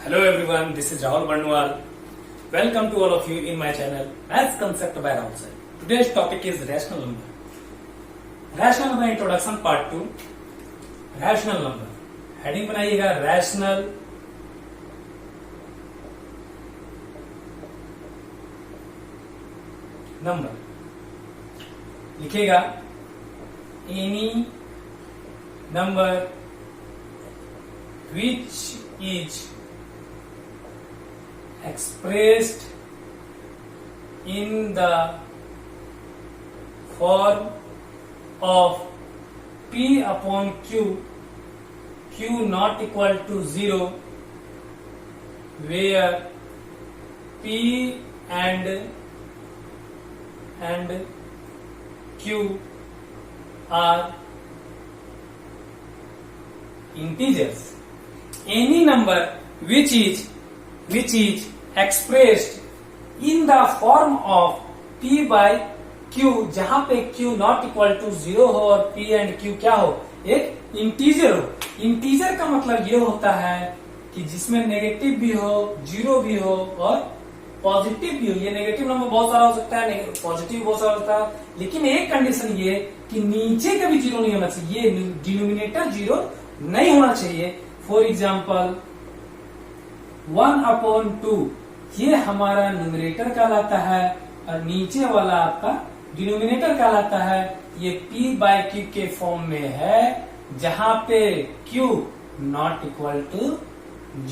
Hello everyone, this is Rahul Barnwal. Welcome to all of you in my channel Maths Concept by Rahul sir. Today's topic is rational number. Rational number introduction part 2. Rational number. Heading बनाइएगा rational number. लिखेगा any number which is expressed in the form of P upon Q, Q not equal to 0, where P and Q are integers. Any number which is expressed in the form of P by Q, जहां पे Q not equal to 0 हो और P and Q क्या हो, एक integer हो. Integer का मतलब ये होता है कि जिसमें नेगेटिव भी हो, जीरो भी हो और पॉजिटिव भी हो. ये नेगेटिव नंबर बहुत सारा हो सकता है, पॉजिटिव बहुत सारा होता है, लेकिन एक कंडीशन ये कि नीचे कभी जीरो नहीं होना चाहिए, डिनोमिनेटर जीरो नहीं होना चाहिए. फॉर एग्जाम्पल 1/2 ये हमारा न्यूमरेटर कहलाता है और नीचे वाला आपका डिनोमिनेटर कहलाता है. ये P बाय Q के फॉर्म में है जहां पे Q नॉट इक्वल टू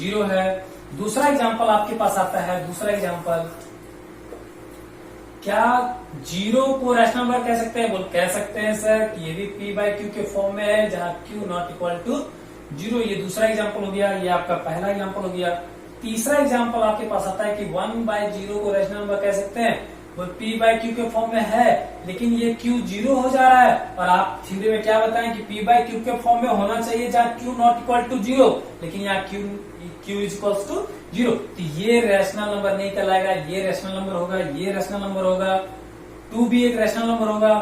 0 है. दूसरा एग्जांपल आपके पास आता है. दूसरा एग्जांपल, क्या जीरो को रैशनल नंबर कह सकते हैं? कह सकते हैं सर कि ये भी P बाय Q के फॉर्म में है जहां Q नॉट इक्वल टू 0. ये दूसरा एग्जांपल हो गया. ये आपका पहला एग्जांपल हो गया. तीसरा एग्जांपल आपके पास आता है कि 1/0 को रैशनल नंबर कह सकते हैं. वो P बाय Q के फॉर्म में है, लेकिन ये Q 0 हो जा रहा है और आप थ्योरी में क्या बताएं कि P बाय Q के फॉर्म में होना चाहिए जहां Q नॉट इक्वल टू 0, लेकिन यहाँ Q इज इक्वल्स टू 0. तो ये रैशनल नंबर नहीं कहलाएगा. ये रैशनल नंबर होगा, ये रैशनल नंबर होगा. 2 भी एक रैशनल नंबर होगा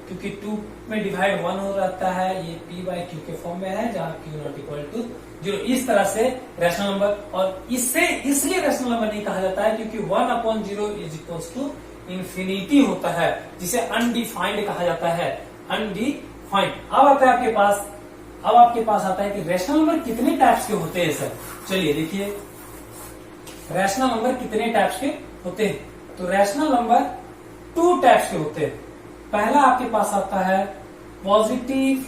क्योंकि 2 में डिवाइड 1 हो जाता है. ये P बाय Q के फॉर्म में है जहां Q नॉट इक्वल टू 0. इस तरह से रैशनल नंबर, और इससे इसलिए रैशनल नंबर नहीं कहा जाता है क्योंकि 1/0 इज इक्वल्स टू इंफिनिटी होता है, जिसे अनडिफाइंड कहा जाता है. अनडिफाइंड. अब आता है आपके पास आता है कि रैशनल नंबर कितने टाइप्स के होते हैं सर. चलिए देखिए रैशनल नंबर कितने टाइप्स के होते हैं. तो रैशनल नंबर 2 टाइप्स के होते हैं. पहला आपके पास आता है positive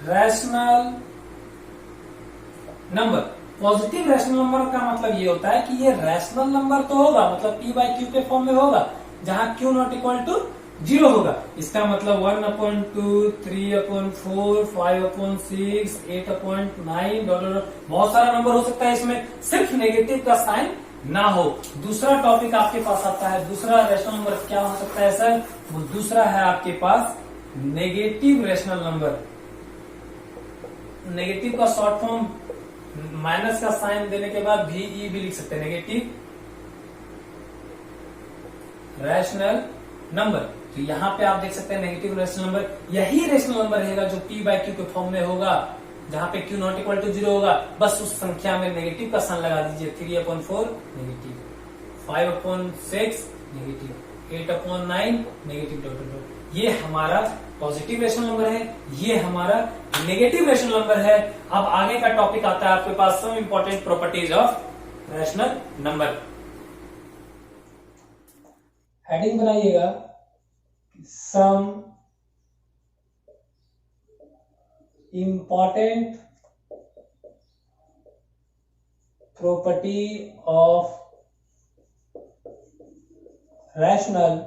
rational number. Positive rational number का मतलब ये होता है कि ये रैशनल नंबर तो होगा, मतलब P बाय Q के फॉर्म में होगा जहां Q नॉट इक्वल टू 0 होगा. इसका मतलब 1/2, 3/4, 5/6, 8/9, बहुत सारा नंबर हो सकता है. इसमें सिर्फ नेगेटिव का साइन ना हो. दूसरा टॉपिक आपके पास आता है. दूसरा रैशनल नंबर क्या हो सकता है सर? वो दूसरा है आपके पास नेगेटिव रैशनल नंबर. नेगेटिव का शॉर्ट फॉर्म माइनस का साइन देने के बाद VE भी लिख सकते हैं, नेगेटिव रैशनल नंबर. तो यहाँ पे आप देख सकते हैं नेगेटिव रैशनल नंबर. यही रैशनल नंबर रहेगा जो P बाय Q के फॉर्म में होगा जहां पे Q नॉट इक्वल टू 0 होगा. बस उस संख्या में नेगेटिव का साइन लगा दीजिए. 3/4 नेगेटिव, 5/6 नेगेटिव, 8/9 नेगेटिव. ये हमारा पॉजिटिव रैशनल नंबर है, ये हमारा नेगेटिव रैशनल नंबर है. अब आगे का टॉपिक आता है आपके पास some important properties of rational number. Heading बनाइएगा some important property of rational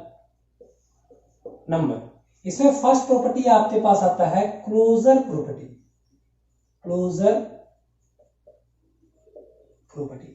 number. इसमें फर्स्ट प्रॉपर्टी आपके पास आता है क्लोजर प्रॉपर्टी. Closure property.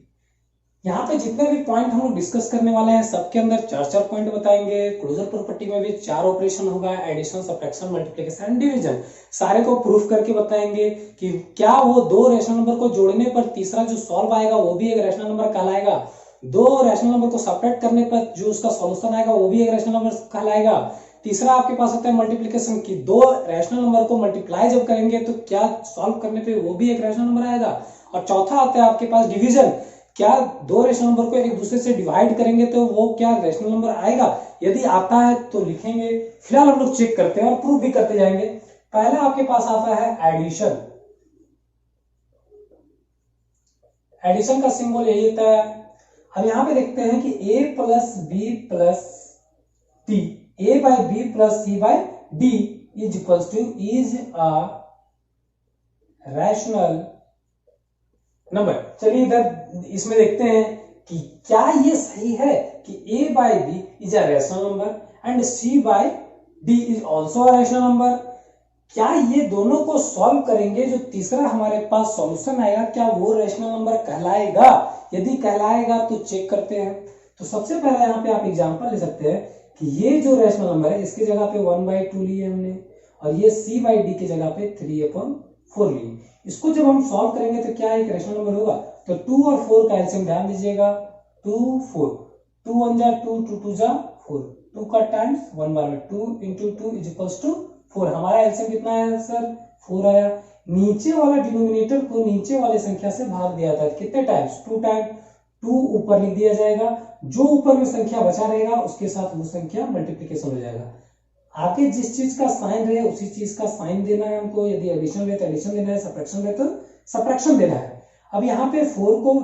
यहां पे जितने भी पॉइंट हम लोग डिस्कस करने वाले हैं सबके अंदर 4 पॉइंट बताएंगे. क्लोजर प्रॉपर्टी में भी 4 ऑपरेशन होगा, addition, subtraction, multiplication and division. सारे को प्रूफ करके बताएंगे कि क्या वो 2 रैशनल नंबर को जोड़ने पर तीसरा जो सॉल्व आएगा वो भी एक रैशनल नंबर कहलाएगा. 2 रैशनल नंबर को सब्ट्रैक्ट करने पर जो उसका सॉल्यूशन आएगा वो भी एक रैशनल नंबर कहलाएगा. तीसरा आपके पास होता है मल्टीप्लीकेशन की दो रैशनल नंबर को मल्टीप्लाई जब करेंगे तो क्या सॉल्व करने पे वो भी एक रैशनल नंबर आएगा। और चौथा आता है आपके पास डिवीजन, क्या दो रैशनल नंबर को एक दूसरे से डिवाइड करेंगे तो वो क्या रैशनल नंबर आएगा। यदि आता है तो लिखेंगे, फिलहाल हम लोग चेक करते हैं और प्रूफ भी करते जाएंगे। पहला आपके पास आता है एडिशन। एडिशन का सिंबल यही होता है। अब यहां पे देखते हैं कि a plus B plus T, a by B plus C by D is equals to is a rational number. चलिए इधर इसमें देखते हैं कि क्या ये सही है कि a by B is a rational number and c by D is also a rational number. क्या ये दोनों को सॉल्व करेंगे, जो तीसरा हमारे पास सॉल्यूशन आएगा, क्या वो रैशनल नंबर कहलाएगा। यदि कहलाएगा तो चेक करते हैं। तो सबसे पहले यहाँ पे आप एग्जांपल ले सकते हैं कि ये जो रैशनल नंबर है इसकी जगह पे 1/2 लिए हमने, और ये c बाई डी की जगह पे 3/4 लिए। इसको जब हम सॉल्व करेंगे तो क्या एक रैशनल नंबर होगा। तो 2 और 4 का एलसीएम ध्यान दीजिएगा, 2 4, 2 1 जा 2, 2 2 जा 4, 2 का टाइम्स 1 बार में 2 इंटू 2 इज इक्वल्स टू 4। हमारा एलसीएम कितना आया सर, 4 आया। नीचे वाला डिनोमिनेटर को नीचे वाले संख्या से भाग दिया था, कितने टाइम्स, 2 टाइम, 2 ऊपर लिख दिया जाएगा, जो ऊपर में संख्या बचा रहेगा उसके साथ वो संख्या मल्टीप्लीकेशन हो जाएगा। आगे जिस चीज का साइन रहे उसी चीज का साइन देना है हमको। यदि एडिशन रहे तो एडिशन देना है, सब्ट्रैक्शन रहे तो सब्ट्रैक्शन देना है। अब यहाँ पे 4 को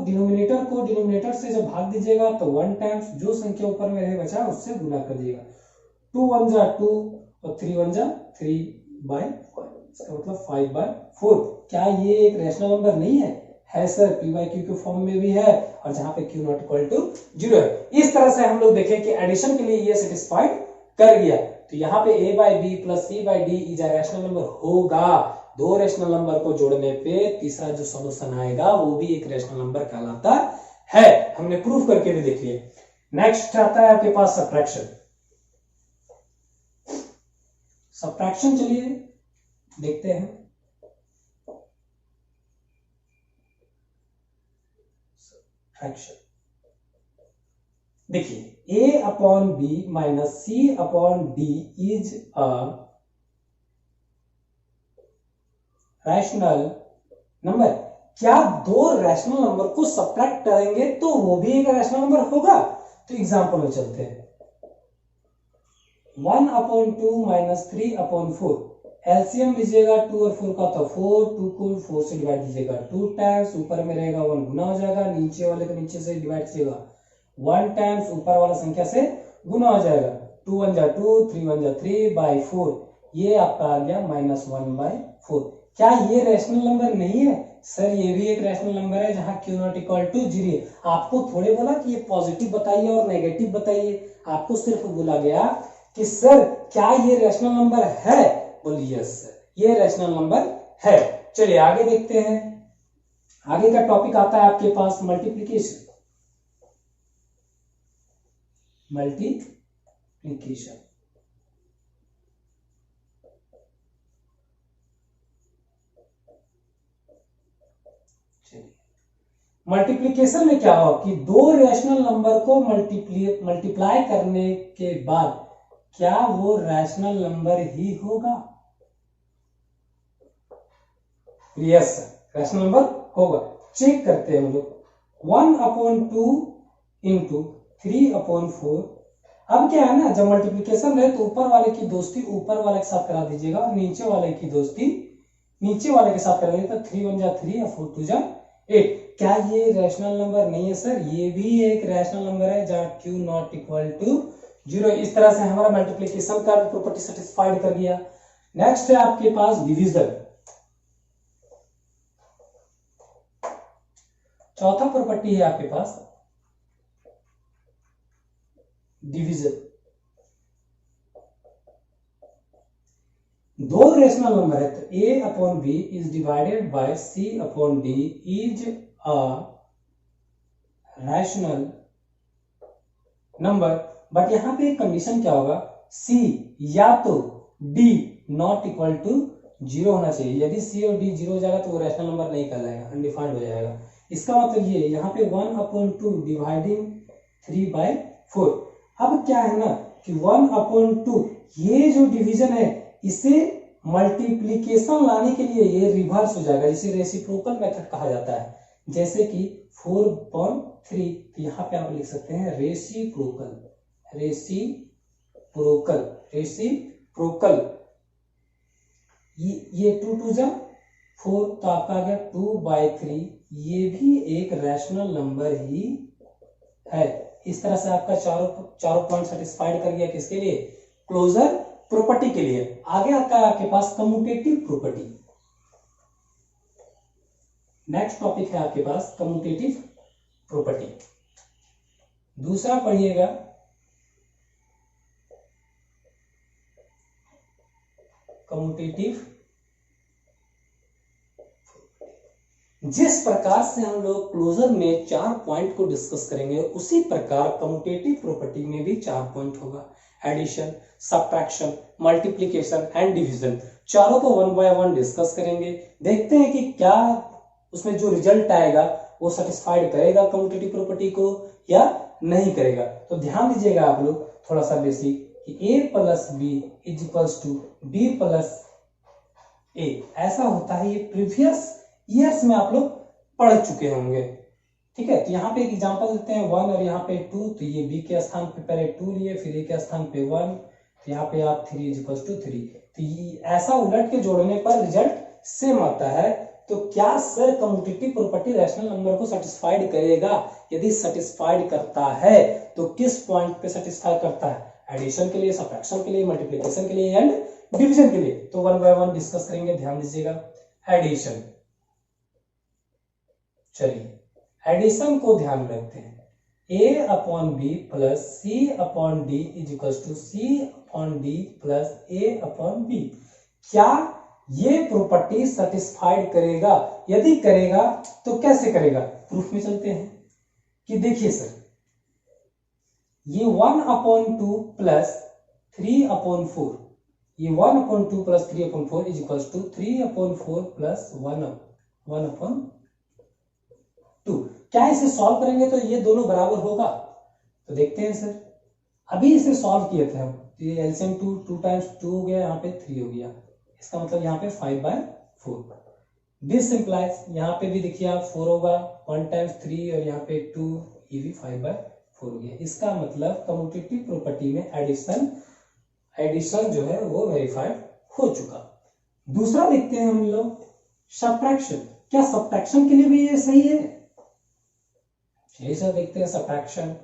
डिनोमिनेटर से जब भाग दीजिएगा तो 1 टाइम्स जो संख्या ऊपर में रहे बचा उससे गुना कर दीजिएगा। 2 1 जा 2 और 3 1 जा 3/4, इसका मतलब 5/4। क्या ये एक रैशनल नंबर नहीं है? है सर, p बाई क्यू के फॉर्म में भी है, और जहां पे q नॉट इक्वल टू 0 है। इस तरह से हम लोग देखें कि एडिशन के लिए ये सेटिस्फाइड कर गया। तो यहाँ पे a by B plus c by D is a rational number होगा। दो रैशनल नंबर को जोड़ने पे तीसरा जो सॉल्यूशन आएगा वो भी एक रैशनल नंबर कहलाता है। हमने प्रूफ करके भी देख लिया। नेक्स्ट आता है आपके पास सब्ट्रैक्शन। सब्ट्रैक्शन चलिए देखते हैं। सब्ट्रैक्शन देखिए, a upon B minus c upon D is a rational number. क्या दो रैशनल नंबर को सब्ट्रैक्ट करेंगे तो वो भी एक रैशनल नंबर होगा। तो एग्जांपल में चलते हैं। 1/2 माइनस 3/4, एलसीएम लीजिएगा 2 और 4 का, तो 4, 2 को 4 से डिवाइड कीजिएगा 2 टाइम्स, ऊपर में रहेगा 1 गुना हो जाएगा, नीचे वाले को नीचे से डिवाइड कीजिएगा 1 टाइम्स, ऊपर वाला संख्या से गुना हो जाएगा। 2 1 जा 2, 3 1 जा 3/4, ये आपका आ गया -1/4। क्या ये रैशनल नंबर नहीं है? सर ये भी एक रैशनल नंबर है जहां q नॉट इक्वल टू 0 है। आपको थोड़े बोला कि ये पॉजिटिव बताइए और नेगेटिव बताइए, आपको सिर्फ बोला गया कि सर क्या ये रैशनल नंबर है। बोलिए यस सर ये रैशनल नंबर है। चलिए आगे देखते हैं। आगे का टॉपिक आता है आपके पास मल्टीप्लीकेशन। मल्टीप्लीकेशन मल्टीप्लीकेशन में क्या होगा कि दो रैशनल नंबर को मल्टीप्लाई करने के बाद क्या वो रैशनल नंबर ही होगा। यस रैशनल नंबर होगा। चेक करते हैं हम लोग। 1/2 इंटू 3/4। अब क्या है ना, जब मल्टीप्लीकेशन रहे तो ऊपर वाले की दोस्ती ऊपर वाले के साथ करा दीजिएगा और नीचे वाले की दोस्ती नीचे वाले के साथ करा दीजिएगा। तो 3 1 जा 3 और 4 2 जा 8। क्या ये रैशनल नंबर नहीं है सर? ये भी एक रैशनल नंबर है जहां q नॉट इक्वल टू 0। इस तरह से हमारा मल्टीप्लीकेशन का प्रॉपर्टी सेटिस्फाइड कर गया। नेक्स्ट है आपके पास डिवीजन। चौथा प्रॉपर्टी है आपके पास डिवीजन। दो रैशनल नंबर है तो a/b is divided by c/d is a rational number. But यहां पे कंडीशन क्या होगा, c या तो d नॉट इक्वल टू 0 होना चाहिए। यदि c और d 0 हो जाएगा तो वो रैशनल नंबर नहीं कहलाएगा, अनडिफाइंड हो जाएगा। इसका मतलब ये यहाँ पे 1/2 डिवाइडिंग 3/4। अब क्या है ना कि 1/2 ये जो डिवीजन है इसे मल्टीप्लीकेशन लाने के लिए ये रिवर्स हो जाएगा, जिसे रेसिप्रोकल मेथड कहा जाता है। जैसे कि 4/3, तो यहाँ पे आप लिख सकते हैं रेसिप्रोकल, रेसिप्रोकल, रेसिप्रोकल। ये 2 2 जा 4, तो आपका आ गया 2/3। ये भी एक रैशनल नंबर ही है। इस तरह से आपका चारों पॉइंट सेटिस्फाइड कर गया, किसके लिए? क्लोजर प्रॉपर्टी के लिए। आगे आता है आपके पास कम्यूटेटिव प्रॉपर्टी। नेक्स्ट टॉपिक है आपके पास कम्यूटेटिव प्रॉपर्टी। दूसरा पढ़िएगा, कम्यूटेटिव। जिस प्रकार से हम लोग क्लोजर में 4 पॉइंट को डिस्कस करेंगे, उसी प्रकार कम्यूटेटिव प्रॉपर्टी में भी 4 पॉइंट होगा। Addition, subtraction, multiplication and division, चारों को 1 बाय 1 डिस्कस करेंगे। देखते हैं कि क्या उसमें जो रिजल्ट आएगा वो सेटिस्फाइड करेगा कम्यूटेटिव प्रॉपर्टी को या नहीं करेगा। तो ध्यान दीजिएगा आप लोग थोड़ा सा बेसिक, कि a plus B is equals to B plus A, ऐसा होता है। ये प्रीवियस ईयर्स में आप लोग पढ़ चुके होंगे, ठीक है। तो यहाँ पे एक एग्जांपल देते हैं 1 और यहाँ पे 2, तो ये b के स्थान पे पहले 2 लिए, फिर a के स्थान पे 1, तो यहाँ पे आप 3 इज इक्वल्स टू 3। तो ये ऐसा उलट के जोड़ने पर रिजल्ट सेम आता है। तो क्या sir commutative property rational number को सेटिस्फाइड करेगा? यदि सेटिस्फाइड करता है तो किस पॉइंट पे सेटिस्फाई करता है? एडिशन के लिए, सब्ट्रैक्शन के लिए, मल्टीप्लिकेशन के लिए एंड डिवीजन के लिए। तो 1 बाय 1 डिस्कस करेंगे। ध्यान दीजिएगा, एडिशन। चलिए एडिशन को ध्यान रखते हैं। a upon B plus C upon D is equal to C upon D plus a upon B. क्या ये प्रॉपर्टी सेटिस्फाइड करेगा? यदि करेगा तो कैसे करेगा? प्रूफ में चलते हैं। कि देखिए सर, ये 1/2 प्लस 3/4, ये 1/2 plus 3/4 is equal to 3/4 plus 1/2। क्या इसे सॉल्व करेंगे तो ये दोनों बराबर होगा? तो देखते हैं सर, अभी इसे सॉल्व किए थे हम, तो ये एलसीएम 2 टाइम्स 2 हो गया, यहाँ पे 3 हो गया। इसका मतलब यहाँ पे 5/4। दिस इंप्लाइज, यहाँ पे भी देखिए आप 4 होगा, 1 टाइम्स 3 और यहाँ पे 2, ये भी 5/4 हो गया। इसका मतलब कम्यूटेटिव प्रॉपर्टी में एडिशन जो है वो वेरीफाइड हो चुका। दूसरा देखते हैं हम लोग सब्ट्रैक्शन। क्या सब्ट्रैक्शन के लिए भी ये सही है? चलिए सर देखते हैं subtraction.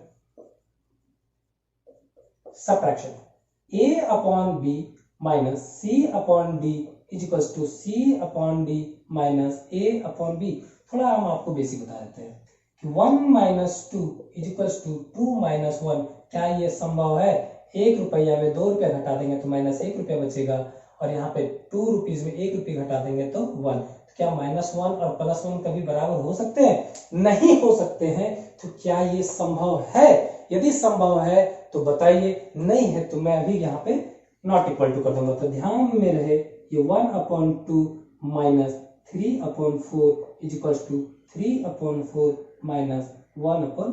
a upon B minus C upon D is equal to C upon D minus a upon B. थोड़ा हम आपको बेसिक बता देते हैं कि 1 minus 2 is equal to 2 minus 1। क्या ये संभव है? 1 रुपया में 2 रुपया घटा देंगे तो माइनस 1 रुपया बचेगा, और यहाँ पे 2 रुपीज में 1 रुपया घटा देंगे तो 1। क्या -1 और +1 कभी बराबर हो सकते हैं? नहीं हो सकते हैं। तो क्या ये संभव है? यदि संभव है तो बताइए, नहीं है तो मैं अभी यहाँ पे नॉट इक्वल टू कर दूंगा। तो ध्यान में रहे, ये 1/2 minus 3/4 is equal to 3/4 minus 1/2।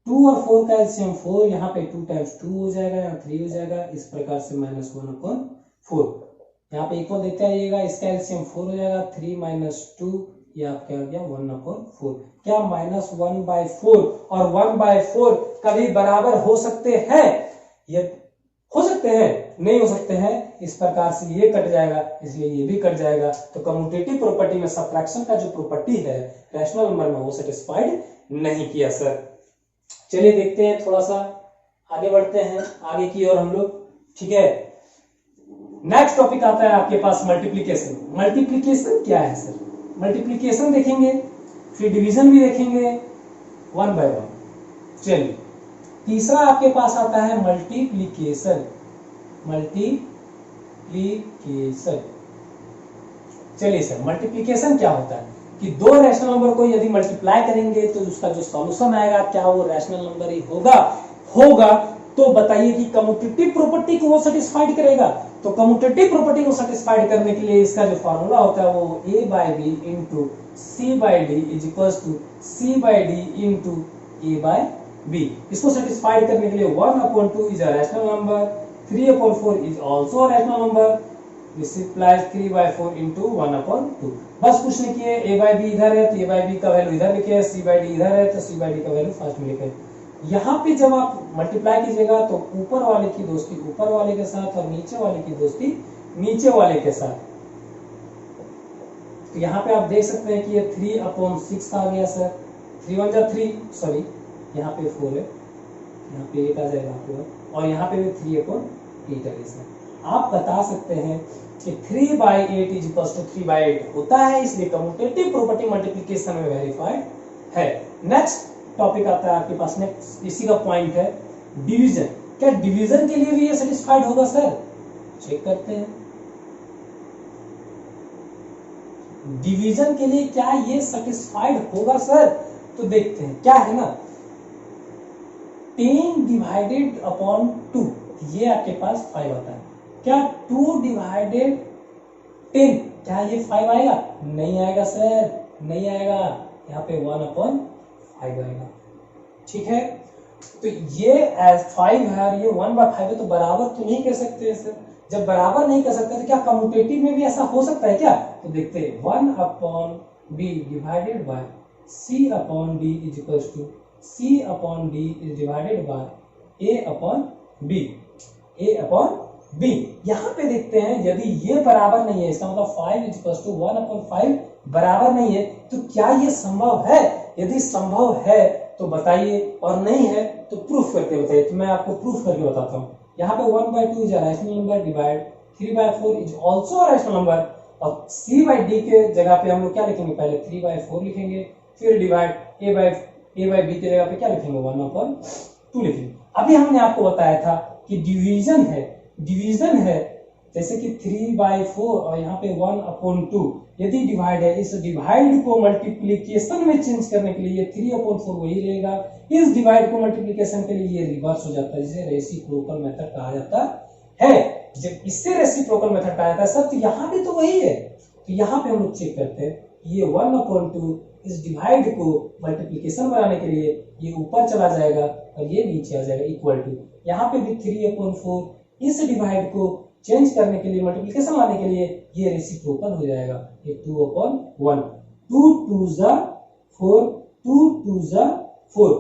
2 और 4 का एलसीएम 4, यहाँ पे 2 टाइम्स 2 हो जाएगा, यहाँ 3 हो जाएगा। इस प्रकार से -1/4, यहाँ पे इक्वल देते आइएगा, इसका एलसीएम 4 हो जाएगा। 3 माइनस 2, ये आपका आ गया 1/4। क्या -1/4 और 1/4 कभी बराबर हो सकते हैं? ये हो सकते हैं? नहीं हो सकते हैं। इस प्रकार से ये कट जाएगा, इसलिए ये भी कट जाएगा। तो कम्यूटेटिव प्रॉपर्टी में सब्ट्रैक्शन का जो प्रॉपर्टी है रैशनल नंबर में, वो सेटिस्फाइड नहीं किया सर। चलिए देखते हैं, थोड़ा सा आगे बढ़ते हैं आगे की ओर हम लोग, ठीक है। नेक्स्ट टॉपिक आता है आपके पास मल्टीप्लिकेशन। मल्टीप्लिकेशन क्या है सर? मल्टीप्लिकेशन देखेंगे, फिर डिवीजन भी देखेंगे 1 बाय 1। चलिए तीसरा आपके पास आता है मल्टीप्लिकेशन। चलिए सर, मल्टीप्लिकेशन क्या होता है? कि दो रैशनल नंबर को यदि मल्टीप्लाई करेंगे तो उसका जो सॉल्यूशन आएगा, क्या वो रैशनल नंबर ही होगा। तो बताइए कि कम्यूटेटिव प्रॉपर्टी को वो सेटिस्फाइड करेगा? तो कम्यूटेटिव प्रॉपर्टी को सेटिस्फाइड करने के लिए इसका जो फार्मूला होता है वो a/b into c/d is equal to c/d into a/b। इसको सेटिस्फाइड करने के लिए 1/2 is a rational number, 3/4 is also a rational number. This implies 3/4 into 1/2. बस कुछ नहीं किए, a by b इधर है तो a by b का वैल्यू इधर लिखे, c by d इधर है तो c by d का वैल्यू फर्स्ट में लिखे। यहाँ पे जब आप मल्टीप्लाई कीजिएगा तो ऊपर वाले की दोस्ती ऊपर वाले के साथ और नीचे वाले की दोस्ती नीचे वाले के साथ। तो यहाँ पे आप देख सकते हैं कि ये 3/6 आ गया सर, 3 1 जा 3, सॉरी यहाँ पे 4 है, यहाँ पे 8 आ जाएगा आपको, और यहाँ पे भी 3/8 है सर। आप बता सकते हैं कि 3/8 इज इक्वल टू 3/8 होता है, इसलिए कम्यूटेटिव प्रॉपर्टी मल्टीप्लिकेशन में वेरीफाइड है। नेक्स्ट टॉपिक आता है आपके पास, नेक्स्ट इसी का पॉइंट है डिवीजन। क्या डिवीजन के लिए भी ये सेटिस्फाइड होगा सर? चेक करते हैं, डिवीजन के लिए क्या ये सेटिस्फाइड होगा सर? तो देखते हैं, क्या है ना 10 डिवाइडेड अपॉन 2, ये आपके पास 5 आता है। क्या 2 डिवाइडेड 10, क्या ये 5 आएगा? नहीं आएगा सर, नहीं आएगा, यहाँ पे 1/5 आएगा। ठीक है, तो ये 5 है और ये 1/5 है, तो बराबर तो नहीं कह सकते हैं सर। जब बराबर नहीं कर सकते तो क्या कम्यूटेटिव में भी ऐसा हो सकता है क्या? तो देखते हैं, 1/b divided by c/d is equal to c/d is divided by a/b। यहाँ पे देखते हैं यदि ये बराबर नहीं है, इसका मतलब 5 इज इक्वल टू 1/5 बराबर नहीं है, तो क्या ये संभव है? यदि संभव है तो बताइए, और नहीं है तो प्रूफ करके बताइए। तो मैं आपको प्रूफ करके बताता हूँ। यहाँ पे 1/2 is a rational number, divide 3/4 is also a rational number, और c/d के जगह पे हम लोग क्या लिखेंगे? पहले 3/4 लिखेंगे, फिर डिवाइड a/b की जगह पे क्या लिखेंगे? 1/2 लिखेंगे। अभी हमने आपको बताया था कि डिवीजन है जैसे कि 3/4 और यहाँ पे 1/2, यदि डिवाइड है, इस डिवाइड को मल्टीप्लीकेशन में चेंज करने के लिए 3/4 वही रहेगा, इस डिवाइड को मल्टीप्लीकेशन के लिए ये रिवर्स हो जाता है, जिसे रेसिप्रोकल मेथड कहा जाता है। जब इससे रेसिप्रोकल मेथड कहा जाता है सर, तो यहाँ भी तो वही है। तो यहाँ पे हम लोग चेक करते हैं, ये 1/2 इस डिवाइड को मल्टीप्लीकेशन बनाने के लिए ये ऊपर चला जाएगा और ये नीचे आ जाएगा, इक्वल टू यहाँ पे भी 3/4 इस डिवाइड को चेंज करने के लिए, मल्टीप्लिकेशन लाने के लिए ये रेसिप्रोकल हो जाएगा, ये 2/1, 2 2 जा 4, 2 2 जा 4।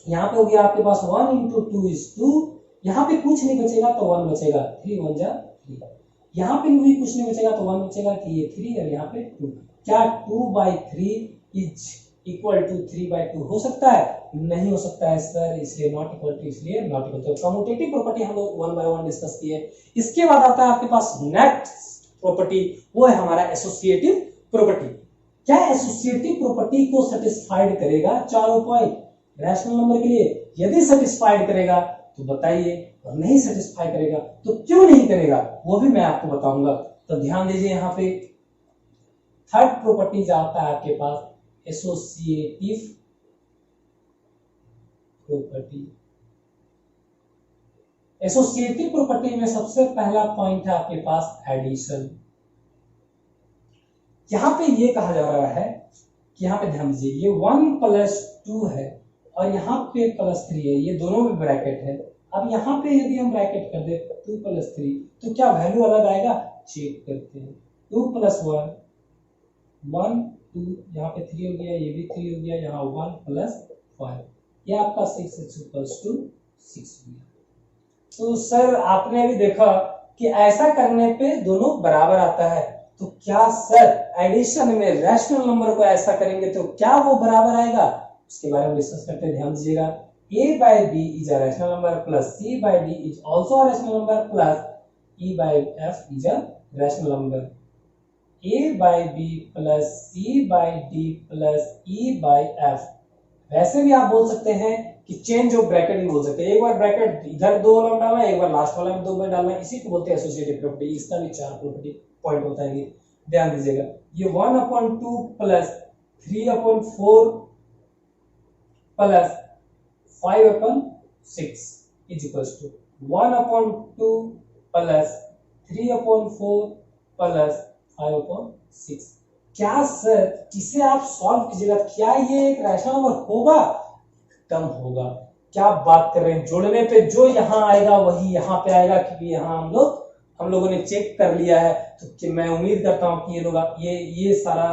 यहाँ पे हो गया आपके पास 1 into 2 is 2, यहाँ पे कुछ नहीं बचेगा तो 1 बचेगा, 3 1 जा 3। यहाँ पे भी कुछ नहीं बचेगा तो 1 बचेगा, कि ये 3 और यहाँ पे 2। क्या 2/3 इज इक्वल टू 3/2 हो सकता है? नहीं हो सकता है सर, इसलिए नॉट इक्वल टू, इसलिए not equal to. Commutative property हम लोग 1 by 1 डिस्कस किए। इसके बाद आता है आपके पास नेक्स्ट प्रॉपर्टी, वो है हमारा एसोसिएटिव प्रॉपर्टी। क्या एसोसिएटिव प्रॉपर्टी को सेटिस्फाइड करेगा चारों पॉइंट रैशनल नंबर के लिए? यदि सेटिस्फाइड करेगा तो बताइए, और नहीं सेटिस्फाई करेगा तो क्यों नहीं करेगा, वो भी मैं आपको बताऊंगा। तो ध्यान दीजिए, यहाँ पे थर्ड प्रॉपर्टी आता है आपके पास एसोसिएटिव प्रॉपर्टी। एसोसिएटिव प्रॉपर्टी में सबसे पहला पॉइंट है आपके पास एडिशन। यहां पे ये कहा जा रहा है कि यहाँ पे ध्यान दीजिए, ये 1+2 है और यहाँ पे +3 है, ये दोनों में ब्रैकेट है। अब यहाँ पे यदि हम ब्रैकेट कर दे 2+3 तो क्या वैल्यू अलग आएगा? चेक करते हैं। 2 + 1 1 2, यहाँ पे 3 हो गया, ये भी 3 हो गया, यहाँ 1 + 5, ये आपका 6 = 6 हो गया। तो सर आपने भी देखा कि ऐसा करने पे दोनों बराबर आता है। तो क्या सर एडिशन में रैशनल नंबर को ऐसा करेंगे तो क्या वो बराबर आएगा? उसके बारे में डिस्कस करते हैं, ध्यान दीजिएगा। a/b is a rational number plus c/d is also a rational number plus e/f is a rational number. a/b plus c/d plus e/f, वैसे भी आप बोल सकते हैं कि चेंज ऑफ ब्रैकेट भी बोल सकते हैं। एक बार ब्रैकेट इधर 2 वाला डालना, एक बार लास्ट वाला में 2 बार डालना, इसी को बोलते हैं एसोसिएटिव प्रॉपर्टी। इसका भी 4 प्रॉपर्टी पॉइंट होता है, ध्यान दीजिएगा। ये 1/2 plus 3/4 plus 5/6 is equals to 1/2 plus 3/4 plus 5/6। क्या सर इसे आप सॉल्व कीजिएगा, क्या ये एक रैशनल नंबर होगा? कम होगा। क्या बात कर रहे हैं, जोड़ने पे जो यहाँ आएगा वही यहाँ पे आएगा, क्योंकि यहाँ हम लोगों ने चेक कर लिया है। तो कि मैं उम्मीद करता हूँ कि ये सारा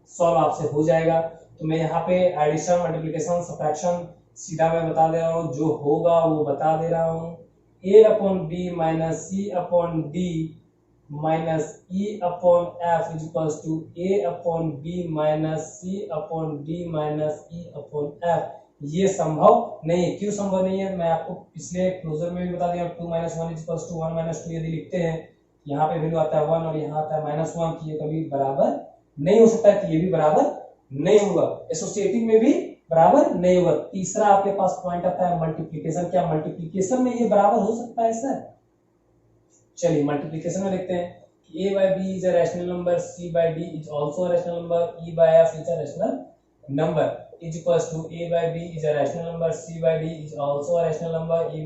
सॉल्व आपसे हो जाएगा। तो मैं यहाँ पे एडिशन, मल्टीप्लिकेशन, सब्ट्रैक्शन सीधा मैं बता दे रहा हूँ, जो होगा वो बता दे रहा हूँ। a upon B minus C upon D minus E upon F is equals to a upon B minus C upon D minus E upon F. ये संभव नहीं है। क्यों संभव नहीं है, मैं आपको पिछले क्लोजर में भी बता दिया। 2 - 1 इज इक्वल्स टू 1 - 2 यदि लिखते हैं, यहाँ पे वैल्यू आता है 1 और यहाँ आता है -1, तो ये कभी बराबर नहीं हो सकता है, तो ये भी बराबर नहीं होगा। एसोसिएटिव में भी बराबर नहीं होगा। तीसरा आपके पास पॉइंट आता है मल्टीप्लीकेशन। क्या मल्टीप्लीकेशन में ये बराबर हो सकता है सर? चलिए मल्टीप्लीकेशन में देखते हैं कि a by b is a rational number, c by d is also a rational number, e by f is a rational number is equals to a by b is a rational number, c by d is also a rational number, e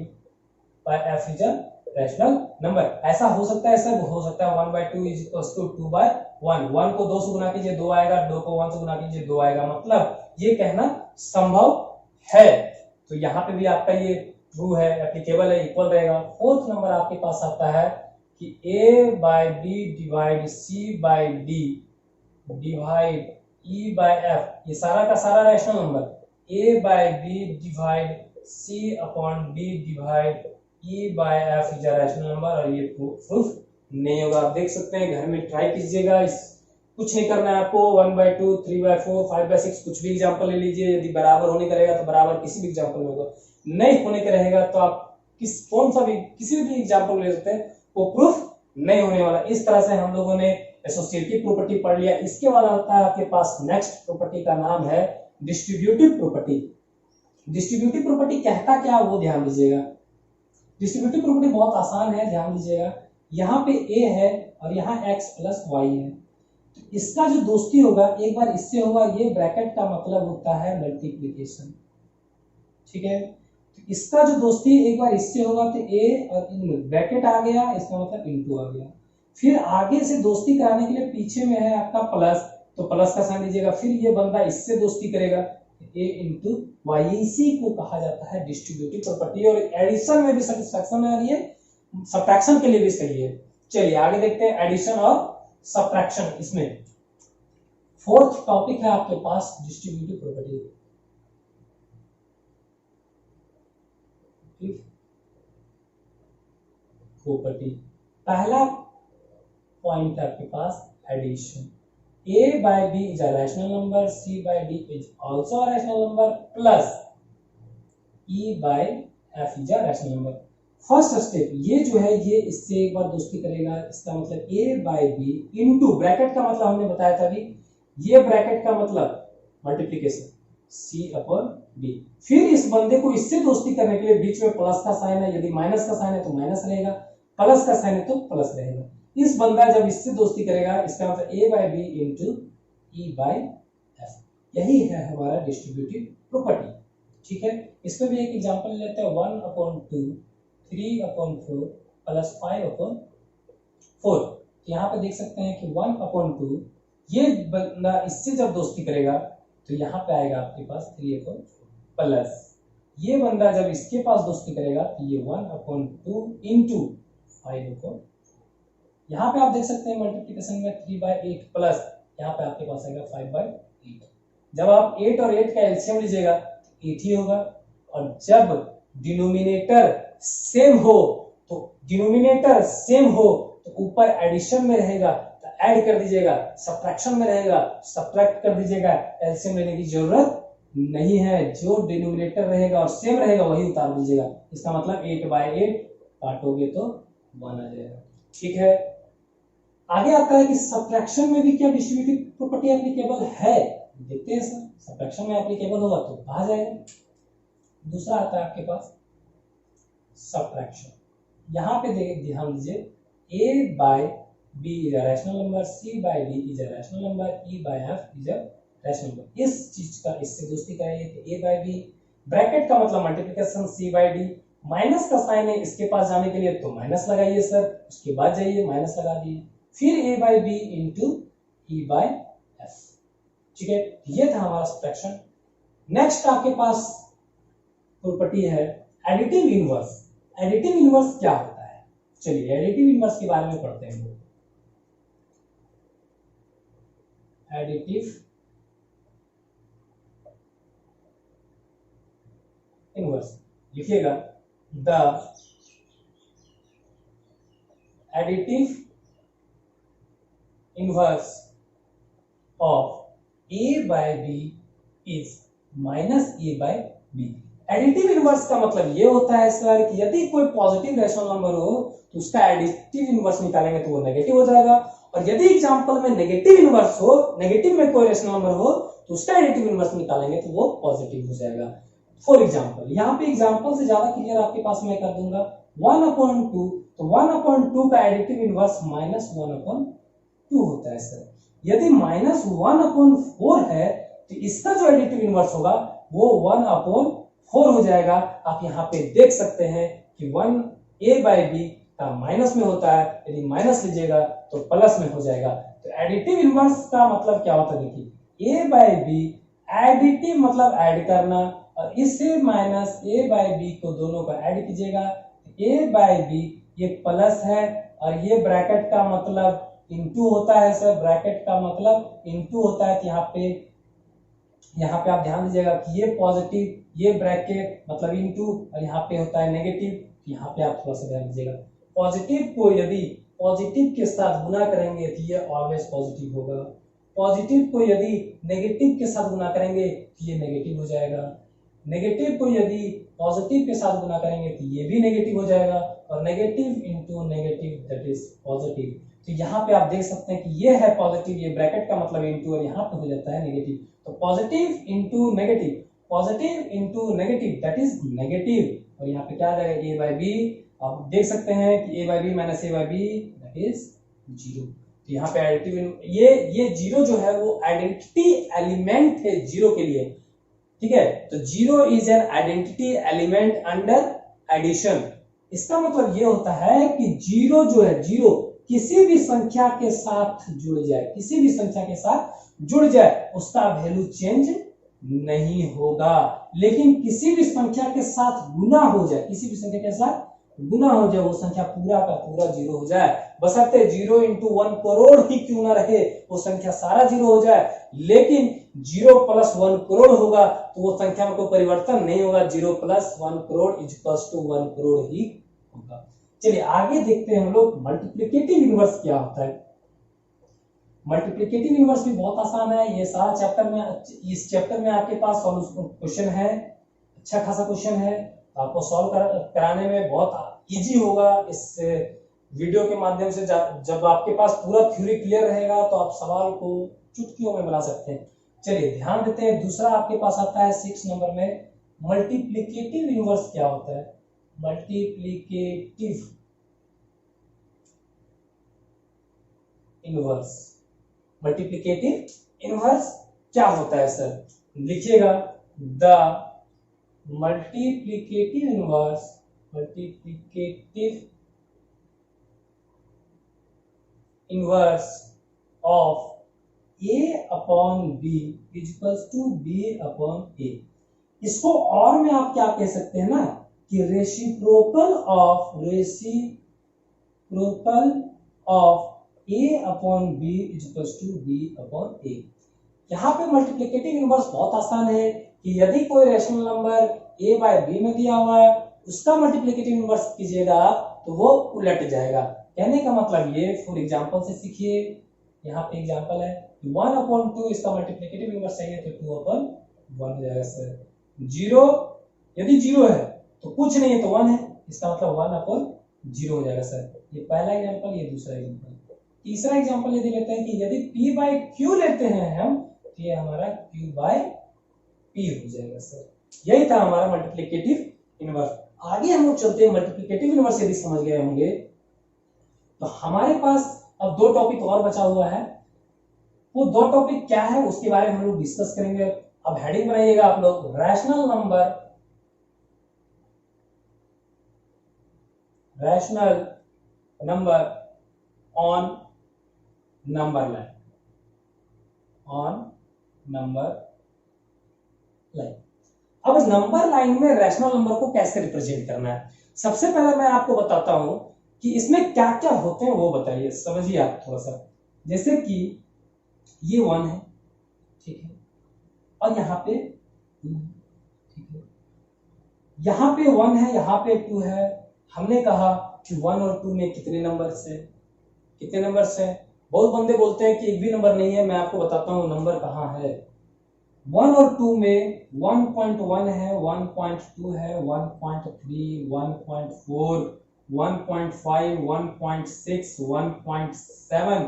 by f is a rational number। ऐसा हो सकता है sir? हो सकता है 1/2 is equals to 2/1। 1 को 2 से गुना कीजिए 2 आएगा, 2 को 1 से गुना कीजिए 2 आएगा, मतलब ये कहना संभव है। तो यहाँ पे भी आपका ये ट्रू है, एप्लीकेबल है, इक्वल रहेगा। फोर्थ नंबर आपके पास आता है कि a by b divide c by d divide e by f, ये सारा का सारा rational number. a by b divide c upon d divide e by f is a rational number, और ये प्रूफ नहीं होगा। आप देख सकते हैं, घर में ट्राई कीजिएगा। कुछ नहीं करना है आपको। 1/2, 3/4, 5/6 कुछ भी एग्जांपल ले लीजिए। यदि बराबर होने का रहेगा तो बराबर किसी भी एग्जांपल में होगा, नहीं होने का रहेगा तो आप किसी भी एग्जांपल ले सकते हैं, वो प्रूफ नहीं होने वाला। इस तरह से हम लोगों ने एसोसिएटिव प्रॉपर्टी पढ़ लिया। इसके बाद आता है आपके पास नेक्स्ट प्रॉपर्टी का नाम है डिस्ट्रीब्यूटिव प्रॉपर्टी। डिस्ट्रीब्यूटिव प्रॉपर्टी कहता क्या, वो ध्यान दीजिएगा। डिस्ट्रीब्यूटिव प्रॉपर्टी बहुत आसान है, ध्यान दीजिएगा। यहाँ पे a है और यहाँ x प्लस y है, तो इसका जो दोस्ती होगा एक बार इससे होगा। ये ब्रैकेट का मतलब होता है मल्टीप्लीकेशन, ठीक है। तो इसका जो दोस्ती एक बार इससे होगा तो a और इन ब्रैकेट आ गया, इसका मतलब इनटू आ गया। फिर आगे से दोस्ती कराने के लिए पीछे में है आपका प्लस, तो प्लस का साइन दीजिएगा। फिर ये बंदा इससे दोस्ती करेगा, a इंटू वाई। इसी को कहा जाता है डिस्ट्रीब्यूटिव प्रॉपर्टी। और एडिशन में भी सब्ट्रैक्शन में है, सब्ट्रैक्शन के लिए भी सही है। चलिए आगे देखते हैं एडिशन और सब्ट्रैक्शन। इसमें फोर्थ टॉपिक है आपके पास डिस्ट्रीब्यूटिव प्रॉपर्टी। पहला पॉइंट आपके पास addition. a by b is a rational number, c by d is also a rational number, plus e by f is a rational number। First step ये जो है, ये इससे एक बार दोस्ती करेगा, इसका मतलब a by b into bracket का मतलब हमने बताया था अभी, ये ब्रैकेट का मतलब मल्टीप्लीकेशन c अपॉन d। फिर इस बंदे को इससे दोस्ती करने के लिए बीच में प्लस का साइन है, यदि माइनस का साइन है तो माइनस रहेगा, प्लस का साइन है तो प्लस रहेगा। इस बंदा जब इससे दोस्ती करेगा, इसका मतलब a by b into e by f। यही है हमारा डिस्ट्रीब्यूटिव प्रॉपर्टी, ठीक है। इस पे भी एक एग्जांपल लेते हैं। 1/2, 3/4 प्लस 5/4। यहाँ पे देख सकते हैं कि 1/2 ये बंदा इससे जब दोस्ती करेगा तो यहाँ पे आएगा आपके पास 3/4 प्लस ये बंदा जब इसके पास दोस्ती करेगा तो ये 1/2 इंटू 5/4। यहाँ पे आप देख सकते हैं मल्टीप्लिकेशन में 3/8 प्लस यहाँ पे आपके पास आएगा 5/8। जब आप 8 और 8 का एलसीएम लीजिएगा तो 8 ही होगा। और जब डिनोमिनेटर सेम हो तो ऊपर एडिशन में रहेगा तो ऐड कर दीजिएगा, सब्ट्रैक्शन में रहेगा सब्ट्रैक्ट कर दीजिएगा। एलसीएम लेने की जरूरत नहीं है। जो डिनोमिनेटर रहेगा और सेम रहेगा वही उतार दीजिएगा। इसका मतलब 8/8 काटोगे तो 1 आ जाएगा, ठीक है। आगे आता है कि सब्ट्रैक्शन में भी क्या डिस्ट्रीब्यूटिव प्रॉपर्टी एप्लीकेबल है, देखते हैं सर। सब्ट्रैक्शन में एप्लीकेबल होगा तो कहा जाएगा। दूसरा आता है आपके पास सब्ट्रैक्शन। यहाँ पे ध्यान दीजिए, a by b is a rational number, c by d is a rational number, e by f is a rational number। इस चीज का इससे दोस्ती कराइए तो a by b, ब्रैकेट का मतलब multiplication c by d, minus का साइन है इसके पास जाने के लिए तो माइनस लगाइए सर, उसके बाद जाइए माइनस लगा दिए, फिर a by b into e by f, ठीक है। ये था हमारा सब्ट्रैक्शन। नेक्स्ट आपके पास प्रॉपर्टी है एडिटिव इनवर्स। एडिटिव इनवर्स क्या होता है, चलिए एडिटिव इनवर्स के बारे में पढ़ते हैं हम लोग। एडिटिव इनवर्स लिखिएगा, the additive inverse of A by B is minus A by B. Additive inverse का मतलब ये होता है सर कि यदि कोई पॉजिटिव रैशनल नंबर हो तो उसका एडिटिव इनवर्स निकालेंगे तो वो नेगेटिव हो जाएगा, और यदि एग्जांपल में नेगेटिव इनवर्स हो, नेगेटिव में कोई रैशनल नंबर हो तो उसका एडिटिव इनवर्स निकालेंगे तो वो पॉजिटिव हो जाएगा। फॉर एग्जांपल, यहाँ पे एग्जांपल से ज्यादा क्लियर आपके पास मैं कर दूंगा 1/2, तो 1/2 का एडिटिव इनवर्स -1/2 होता है सर। यदि -1/4 है तो इसका जो एडिटिव इनवर्स होगा वो 1/4 हो जाएगा। आप यहाँ पे देख सकते हैं कि 1 a बाय बी का माइनस में होता है, यदि माइनस लीजिएगा तो प्लस में हो जाएगा। तो एडिटिव इनवर्स का मतलब क्या होता है, देखिए a बाय बी, एडिटिव मतलब ऐड करना, और इससे माइनस a बाय बी को दोनों को ऐड कीजिएगा, a बाय बी ये प्लस है, और ये ब्रैकेट का मतलब इनटू होता है सर, ब्रैकेट का मतलब इनटू होता है। यहाँ पे आप ध्यान दीजिएगा कि ये पॉजिटिव, ये ब्रैकेट मतलब इनटू, और यहाँ पे होता है नेगेटिव, यहाँ पे आप थोड़ा सा ध्यान दीजिएगा। पॉजिटिव को यदि पॉजिटिव के साथ गुना करेंगे तो ये ऑलवेज पॉजिटिव होगा, पॉजिटिव को यदि नेगेटिव के साथ गुना करेंगे तो ये नेगेटिव हो जाएगा, नेगेटिव को यदि पॉजिटिव के साथ गुना करेंगे तो ये भी नेगेटिव हो जाएगा, और negative into negative that is positive. तो यहाँ पे आप देख सकते हैं कि ये है पॉजिटिव, ये ब्रैकेट का मतलब इंटू, और यहाँ पे हो जाता है नेगेटिव। तो positive into negative, positive into negative that is negative, और यहाँ पे क्या आ जाएगा a बाय बी। आप देख सकते हैं कि a by B minus a by B that is 0। तो यहाँ पे एडिटिव, ये 0 जो है वो आइडेंटिटी एलिमेंट है 0 के लिए, ठीक है। तो 0 is an identity element under addition. इसका मतलब ये होता है कि 0 जो है, 0 किसी भी संख्या के साथ जुड़ जाए, किसी भी संख्या के साथ जुड़ जाए उसका वैल्यू चेंज नहीं होगा, लेकिन किसी भी संख्या के साथ गुना हो जाए, किसी भी संख्या के साथ गुना हो जाए वो संख्या पूरा का पूरा 0 हो जाए, बशर्ते 0 इंटू 1 करोड़ ही क्यों ना रहे, वो संख्या सारा 0 हो जाए, लेकिन 0 प्लस 1 करोड़ होगा तो वो संख्या में कोई परिवर्तन नहीं होगा, 0 plus 1 crore is equals to 1 crore ही होगा। चलिए आगे देखते हैं हम लोग मल्टीप्लिकेटिव इनवर्स क्या होता है। मल्टीप्लिकेटिव इनवर्स भी बहुत आसान है, ये सारा चैप्टर में, इस चैप्टर में आपके पास क्वेश्चन है, अच्छा खासा क्वेश्चन है, आपको सॉल्व कराने में बहुत इजी होगा। इस वीडियो के माध्यम से जब आपके पास पूरा थ्योरी क्लियर रहेगा तो आप सवाल को चुटकियों में बना सकते हैं। चलिए ध्यान देते हैं, दूसरा आपके पास आता है 6 नंबर में, मल्टीप्लिकेटिव इनवर्स क्या होता है। मल्टीप्लिकेटिव इनवर्स, मल्टीप्लिकेटिव इनवर्स क्या होता है सर, लिखिएगा the multiplicative inverse, multiplicative inverse of a upon b is equals to b upon a। इसको और में आप क्या कह सकते हैं ना कि reciprocal of a upon b is equals to b upon a। यहाँ पे मल्टीप्लिकेटिव इनवर्स बहुत आसान है कि यदि कोई rational number a by b में दिया हुआ है उसका मल्टीप्लिकेटिव इनवर्स कीजिएगा तो वो उलट जाएगा। कहने का मतलब ये, फॉर एग्जांपल से सीखिए, यहाँ पे एग्जांपल है 1/2, इसका मल्टीप्लिकेटिव इनवर्स चाहिए तो 2/1 हो जाएगा सर। 0 यदि 0 है तो कुछ नहीं है तो 1 है, इसका मतलब 1/0 हो जाएगा सर। ये पहला एग्जांपल, ये दूसरा एग्जांपल। तीसरा एग्जांपल यदि लेते हैं कि यदि p बाय q लेते हैं हम तो ये हमारा q बाय p हो जाएगा सर। यही था हमारा मल्टीप्लिकेटिव इनवर्स। आगे हम लोग चलते हैं, मल्टीप्लिकेटिव इनवर्स यदि समझ गए होंगे तो हमारे पास अब 2 टॉपिक और बचा हुआ है। वो 2 टॉपिक क्या है उसके बारे में हम लोग डिस्कस करेंगे। अब हेडिंग बनाइएगा आप लोग, rational number on number line, अब नंबर लाइन में रैशनल नंबर को कैसे रिप्रेजेंट करना है, सबसे पहले मैं आपको बताता हूं कि इसमें क्या क्या होते हैं वो बताइए, समझिए आप थोड़ा सा। जैसे कि ये 1 है, ठीक है, और यहाँ पे 2 है, ठीक है, यहाँ पे 1 है, यहाँ पे 2 है। हमने कहा कि 1 और 2 में कितने नंबर्स है, कितने नंबर्स है। बहुत बंदे बोलते हैं कि एक भी नंबर नहीं है, मैं आपको बताता हूँ नंबर कहाँ है। 1 और 2 में 1.1 है, 1.2 है, 1.3, 1.4, 1.5, 1.6, 1.7,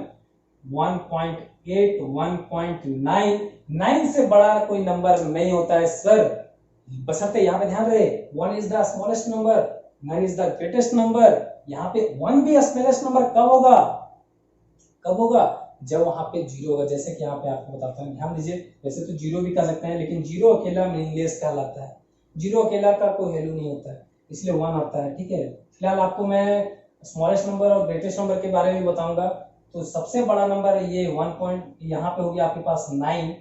1.8, 1.9, 9 से बड़ा कोई नंबर नहीं होता है सर, बशर्ते यहाँ पे ध्यान रहे 1 is the smallest number, 9 is the greatest number. यहाँ पे 1 भी स्मॉलेस्ट नंबर कब होगा, कब होगा, जब वहां पे 0 होगा। जैसे कि यहाँ पे आपको बताता हूँ, ध्यान दीजिए। वैसे तो 0 भी कर सकते हैं, लेकिन 0 अकेला मीनिंगलेस कहलाता है, 0 अकेला का कोई वैल्यू नहीं होता है, इसलिए 1 आता है, ठीक है। फिलहाल आपको मैं स्मॉलेस्ट नंबर और ग्रेटेस्ट नंबर के बारे में बताऊंगा। तो सबसे बड़ा नंबर ये 1 पॉइंट, यहाँ पे हो गया आपके पास 9,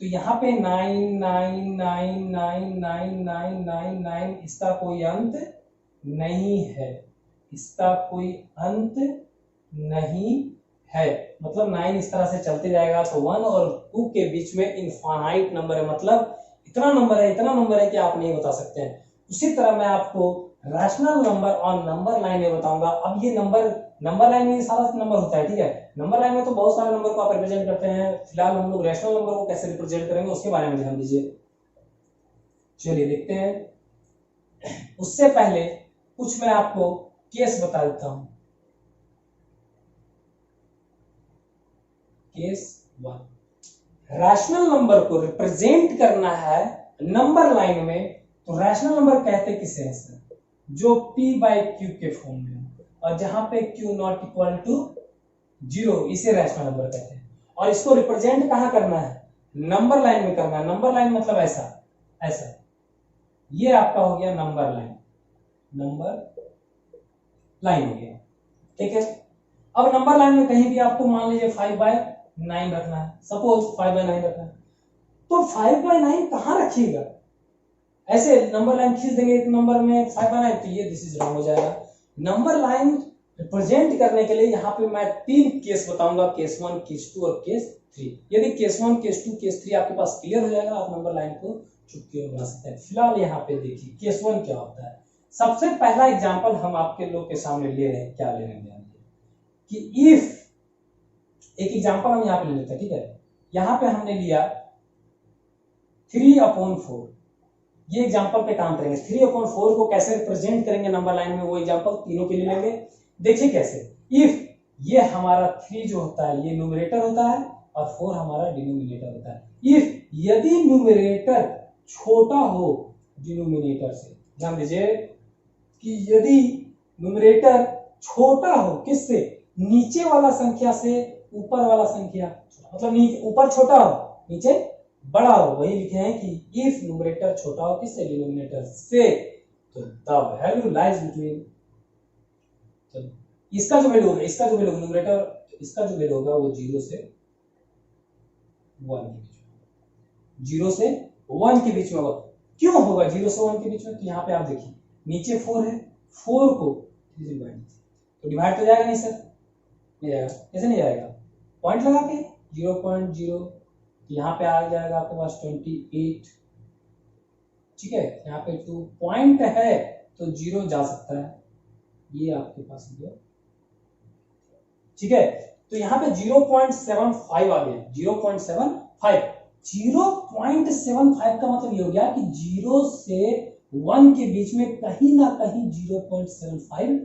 तो यहाँ पे 9 9 9 9 9 9 9 9, इसका कोई अंत नहीं है, इसका कोई अंत नहीं है, मतलब 9 इस तरह से चलते जाएगा। तो 1 और 2 के बीच में इनफाइनाइट नंबर है, मतलब इतना नंबर है, इतना नंबर है कि आप नहीं बता सकते हैं। उसी तरह मैं आपको रैशनल नंबर और नंबर लाइन में बताऊंगा। अब ये नंबर लाइन में सारा नंबर होता है, ठीक है। नंबर लाइन में तो बहुत सारे नंबर को आप रिप्रेजेंट करते हैं, फिलहाल हम लोग रैशनल नंबर को कैसे रिप्रेजेंट करेंगे उसके बारे में ध्यान दीजिए। चलिए देखते हैं। उससे पहले कुछ मैं आपको केस बता देता हूं। केस 1, रैशनल नंबर को रिप्रेजेंट करना है नंबर लाइन में, तो रैशनल नंबर कहते किसे हैं सर, जो p बाई क्यू के फॉर्म में हो, और जहां पे q नॉट इक्वल टू 0, इसे रैशनल नंबर कहते हैं। और इसको रिप्रेजेंट कहां करना है, नंबर लाइन में करना है। नंबर लाइन मतलब ऐसा, ऐसा, ये आपका हो गया नंबर लाइन, नंबर लाइन हो गया, ठीक है। अब नंबर लाइन में कहीं भी आपको मान लीजिए 5/9 रखना है, सपोज 5/9 रखना है, तो 5/9 कहां रखिएगा, ऐसे नंबर लाइन खींच देंगे एक नंबर में 5/9, तो ये दिस इज रॉन्ग हो जाएगा। नंबर लाइन रिप्रेजेंट करने के लिए यहाँ पे मैं 3 केस बताऊंगा, केस 1, केस 2 और केस 3। यदि केस 1, केस 2, केस 3 आपके पास क्लियर हो जाएगा, आप नंबर लाइन को चुटकी में बना सकते हैं। फिलहाल यहाँ पे देखिए केस 1 क्या होता है। सबसे पहला एग्जाम्पल हम आपके लोग के सामने ले रहे हैं, क्या ले रहे हैं कि इफ, एक एग्जाम्पल हम यहाँ पे ले लेते हैं, ठीक है। यहाँ पे हमने लिया 3/4, ये एग्जांपल पे काम करेंगे। 3/4 को कैसे रिप्रेजेंट करेंगे नंबर लाइन में, वो एग्जांपल तीनों के लिए लेंगे। देखिए कैसे, इफ ये हमारा 3 जो होता है ये न्यूमरेटर होता है और 4 हमारा डिनोमिनेटर होता है। इफ यदि न्यूमरेटर छोटा हो डिनोमिनेटर से, ध्यान दीजिए कि यदि न्यूमरेटर छोटा हो किससे, नीचे वाला संख्या से ऊपर वाला संख्या, मतलब नीचे ऊपर छोटा हो नीचे बड़ा हो, वही लिखे हैं कि इफ न्यूमरेटर छोटा हो किससे, डिनोमिनेटर से, तो द वैल्यू लाइज बिटवीन, तो इसका जो वैल्यू होगा, इसका जो वैल्यू न्यूमरेटर, इसका जो वैल्यू होगा वो 0 से 1 के बीच में, 0 से 1 के बीच में होगा। क्यों होगा 0 से 1 के बीच में, तो यहाँ पे आप देखिए नीचे 4 है, 4 को 3 से डिवाइड, तो डिवाइड तो जाएगा नहीं सर, नहीं जाएगा, कैसे नहीं जाएगा, पॉइंट लगा के 0.0, यहाँ पे आ जाएगा आपके पास 28, ठीक है। यहाँ पे 2 पॉइंट है तो 0 जा सकता है, ये आपके पास हो गया, ठीक है। तो यहाँ पे 0.75 आ गया, 0.75, 0.75 का मतलब ये हो गया कि 0 से 1 के बीच में कहीं ना कहीं 0.75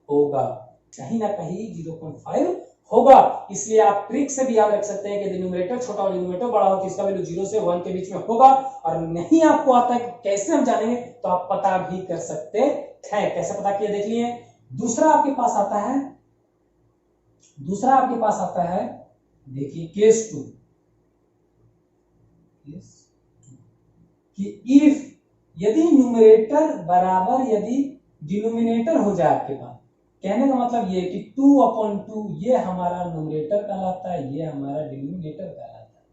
होगा, कहीं ना कहीं 0.5 होगा। इसलिए आप ट्रिक से भी याद रख सकते हैं कि डिनोमिनेटर छोटा और डिनोमिनेटर बड़ा हो, किसका वैल्यू 0 से 1 के बीच में होगा। और नहीं आपको आता है कैसे हम जानेंगे, तो आप पता भी कर सकते हैं, कैसे पता किया देख लिए। दूसरा आपके पास आता है, दूसरा आपके पास आता है, देखिए केस 2, कि इफ यदि न्यूमरेटर बराबर यदि डिनोमिनेटर हो जाए आपके पास, कहने का मतलब ये कि 2/2 ये हमारा न्यूमरेटर कहलाता है, ये हमारा डिनोमिनेटर कहलाता है,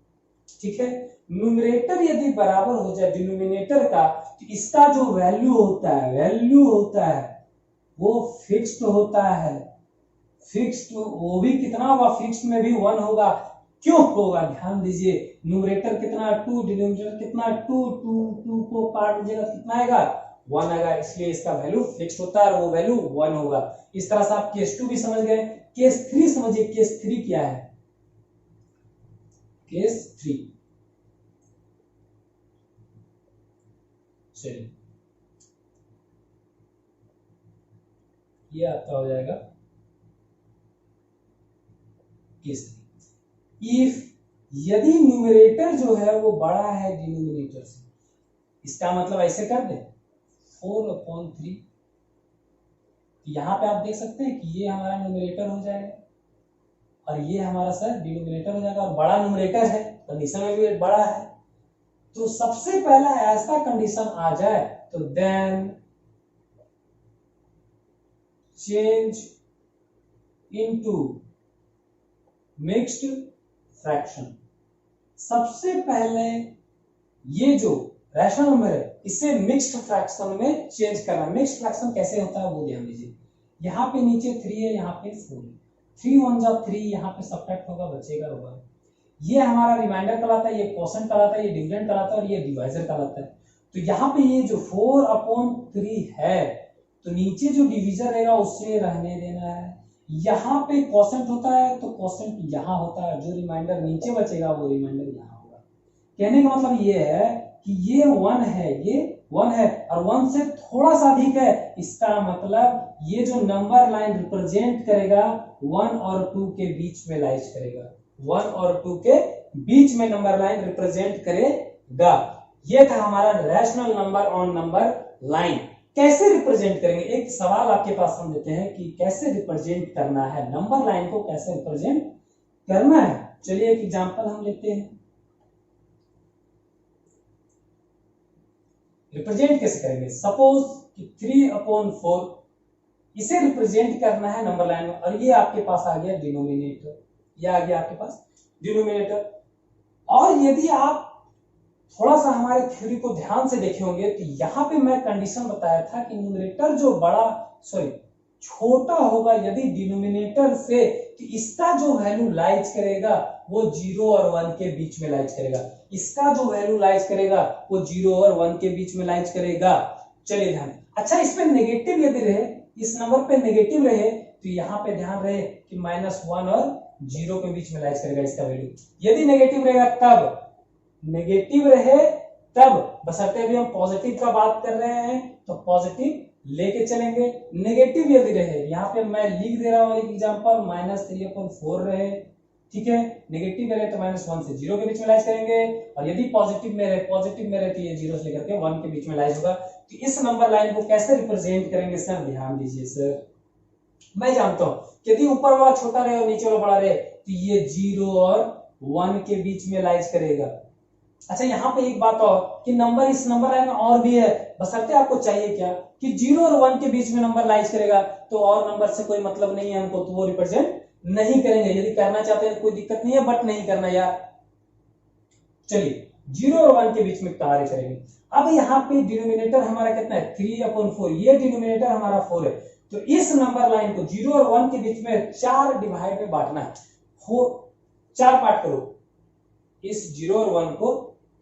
ठीक है। न्यूमरेटर यदि बराबर हो जाए डिनोमिनेटर का, तो इसका जो वैल्यू होता है वो फिक्स्ड होता है। फिक्स्ड वो भी कितना होगा, फिक्स्ड में भी 1 होगा। क्यों होगा, ध्यान दीजिए, न्यूमरेटर कितना 2, डिनोमिनेटर कितना 2, 2 को काट दीजिएगा कितना आएगा 1 आएगा, इसलिए इसका वैल्यू फिक्स्ड होता है और वो वैल्यू 1 होगा। इस तरह से आप केस 2 भी समझ गए। केस 3 समझिए, केस 3 क्या है, केस 3 चलिए ये आपका हो जाएगा केस 3। इफ यदि न्यूमरेटर जो है वो बड़ा है डिनोमिनेटर से, इसका मतलब ऐसे कर दे 4/3, यहां पे आप देख सकते हैं कि ये हमारा न्यूमरेटर हो जाएगा और ये हमारा सर डिनोमिनेटर हो जाएगा, और बड़ा न्यूमरेटर है, कंडीशन में भी बड़ा है। तो सबसे पहला ऐसा कंडीशन आ जाए तो then change into mixed fraction. सबसे पहले ये जो रैशनल नंबर है इसे मिक्स्ड फ्रैक्शन में चेंज करना। मिक्स्ड फ्रैक्शन कैसे होता है वो ध्यान दीजिए। यहाँ पे नीचे 3 है, यहाँ पे 4 है, 3 1 जा 3, यहाँ पे सब्ट्रैक्ट होगा, बचेगा 1। ये हमारा रिमाइंडर कहलाता है, ये क्वोशंट कहलाता है, ये डिविडेंड कहलाता है और ये डिवाइजर कहलाता है। तो यहाँ पे ये जो 4/3 है, तो नीचे जो डिवीजर रहेगा उसे रहने देना है। यहाँ पे क्वोशंट होता है तो क्वोशंट यहाँ होता है, जो रिमाइंडर नीचे बचेगा वो रिमाइंडर यहाँ होगा। कहने का मतलब ये है कि ये 1 है, ये 1 है और 1 से थोड़ा सा अधिक है, इसका मतलब ये जो नंबर लाइन रिप्रेजेंट करेगा 1 और 2 के बीच में लाइज करेगा, 1 और 2 के बीच में नंबर लाइन रिप्रेजेंट करेगा। ये था हमारा rational number on number line. कैसे रिप्रेजेंट करेंगे, एक सवाल आपके पास हम देते हैं कि कैसे रिप्रेजेंट करना है, नंबर लाइन को कैसे रिप्रेजेंट करना है। चलिए एक एग्जांपल हम लेते हैं। रिप्रेजेंट कैसे करेंगे, सपोज कि 3/4 इसे रिप्रेजेंट करना है नंबर लाइन में, और ये आपके पास आ गया डिनोमिनेटर, ये आ गया आपके पास डिनोमिनेटर। और यदि आप थोड़ा सा हमारे थ्योरी को ध्यान से देखे होंगे तो यहाँ पे मैं कंडीशन बताया था कि न्यूमरेटर जो छोटा होगा यदि डिनोमिनेटर से, तो इसका जो वैल्यू लाइज करेगा वो 0 और 1 के बीच में लाइज करेगा, इसका जो वैल्यू लाइज करेगा वो 0 और 1 के बीच में लाइज करेगा। चलिए ध्यान, अच्छा इसमें नेगेटिव यदि रहे, इस नंबर पे नेगेटिव रहे तो यहाँ पे ध्यान रहे कि -1 और 0 के बीच में लाइज करेगा इसका वैल्यू। यदि नेगेटिव रहेगा तब, नेगेटिव रहे तब, बशर्ते अभी हम पॉजिटिव का बात कर रहे हैं तो पॉजिटिव लेके चलेंगे। नेगेटिव यदि रहे, यहाँ पे मैं लिख दे रहा हूं एक एग्जांपल, -3/4 रहे, ठीक है, नेगेटिव में रहे तो -1 से 0 के बीच में लाइज करेंगे, और यदि पॉजिटिव में रहे तो ये 0 से लेकर के 1 के बीच में लाइज होगा। तो इस नंबर लाइन को कैसे रिप्रेजेंट करेंगे सर, ध्यान दीजिए सर। मैं जानता हूं यदि ऊपर वाला छोटा रहे और नीचे वाला बड़ा रहे तो ये 0 और 1 के बीच में लाइज करेगा। अच्छा यहाँ पे एक बात और कि नंबर इस नंबर लाइन में और भी है, बशर्ते आपको चाहिए क्या कि 0 और 1 के बीच में नंबर लाइज करेगा, तो और नंबर से कोई मतलब नहीं है हमको, तो वो रिप्रेजेंट नहीं करेंगे। यदि करना चाहते हैं कोई दिक्कत नहीं है, बट नहीं करना यार। चलिए 0 और 1 के बीच में कार्य करेंगे। अब यहाँ पे डिनोमिनेटर हमारा कितना है 3/4, ये डिनोमिनेटर हमारा 4 है, तो इस नंबर लाइन को 0 और 1 के बीच में 4 डिवाइड में बांटना है, 4 पार्ट करो, इस 0 और 1 को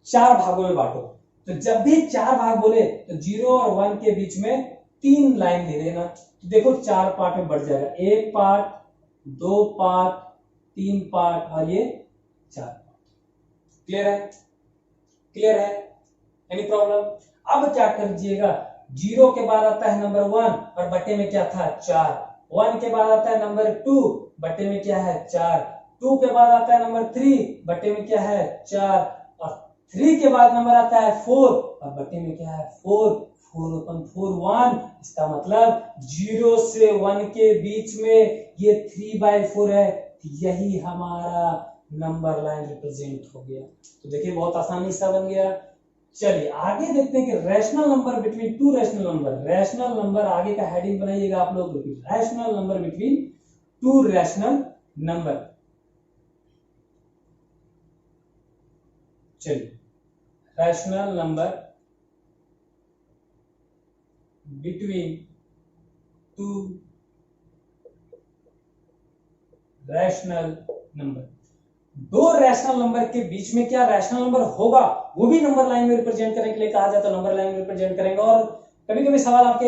4 भागों में बांटो। तो जब भी 4 भाग बोले तो 0 और 1 के बीच में 3 लाइन दे देना, तो देखो 4 पार्ट में बढ़ जाएगा, 1 पार्ट, 2 पार्ट, 3 पार्ट और ये 4 पार्ट। क्लियर है, क्लियर है, एनी प्रॉब्लम? अब क्या कर दीजिएगा, 0 के बाद आता है नंबर 1 और बटे में क्या था 4, 1 के बाद आता है नंबर 2, बटे में क्या है 4, 2 के बाद आता है नंबर 3, बटे में क्या है 4, और 3 के बाद नंबर आता है 4 और बटे में क्या है 4, 4/4 1। इसका मतलब 0 से 1 के बीच में ये 3/4 है, यही हमारा नंबर लाइन रिप्रेजेंट हो गया। तो देखिए बहुत आसानी से बन गया। चलिए आगे देखते हैं कि rational number between two rational number. Rational number आगे का हेडिंग बनाइएगा आप लोग, rational number between two rational number. चलिए, rational number between two rational number, दो रैशनल नंबर के बीच में क्या रैशनल नंबर होगा वो भी नंबर लाइन में रिप्रेजेंट करने के लिए कहा जाता है, नंबर लाइन में रिप्रेजेंट करेंगे। और कभी कभी सवाल आपके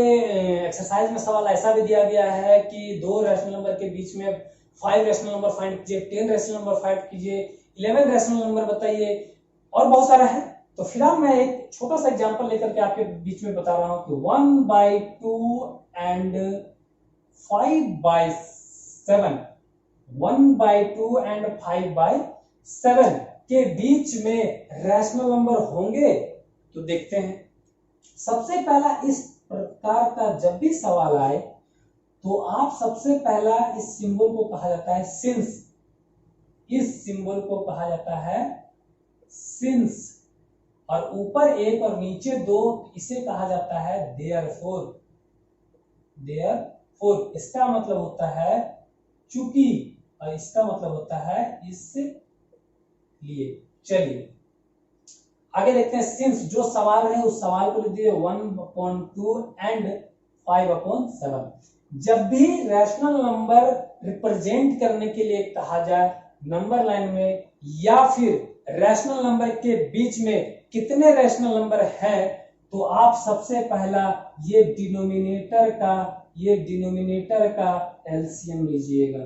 एक्सरसाइज में सवाल ऐसा भी दिया गया है कि दो रैशनल नंबर के बीच में 5 रैशनल नंबर फाइंड कीजिए, 10 रैशनल नंबर फाइंड कीजिए, 11 रैशनल नंबर बताइए, और बहुत सारा है। तो फिलहाल मैं एक छोटा सा एग्जांपल लेकर के आपके बीच में बता रहा हूं कि 1/2 एंड 5/7, 1/2 एंड 5/7 के बीच में रैशनल नंबर होंगे। तो देखते हैं, सबसे पहला इस प्रकार का जब भी सवाल आए तो आप सबसे पहला इस सिंबल को कहा जाता है सिंस, इस सिंबल को कहा जाता है सिंस, और ऊपर एक और नीचे दो, इसे कहा जाता है देयरफॉर, देयरफॉर इसका मतलब होता है चूंकि, और इसका मतलब होता है इसलिए। चलिए आगे देखते हैं, सिंस जो सवाल है उस सवाल को लिख दिए 1/2 एंड 5/7। जब भी रैशनल नंबर रिप्रेजेंट करने के लिए कहा जाए नंबर लाइन में, या फिर रैशनल नंबर के बीच में कितने रैशनल नंबर हैं, तो आप सबसे पहला ये डिनोमिनेटर का एलसीएम लीजिएगा।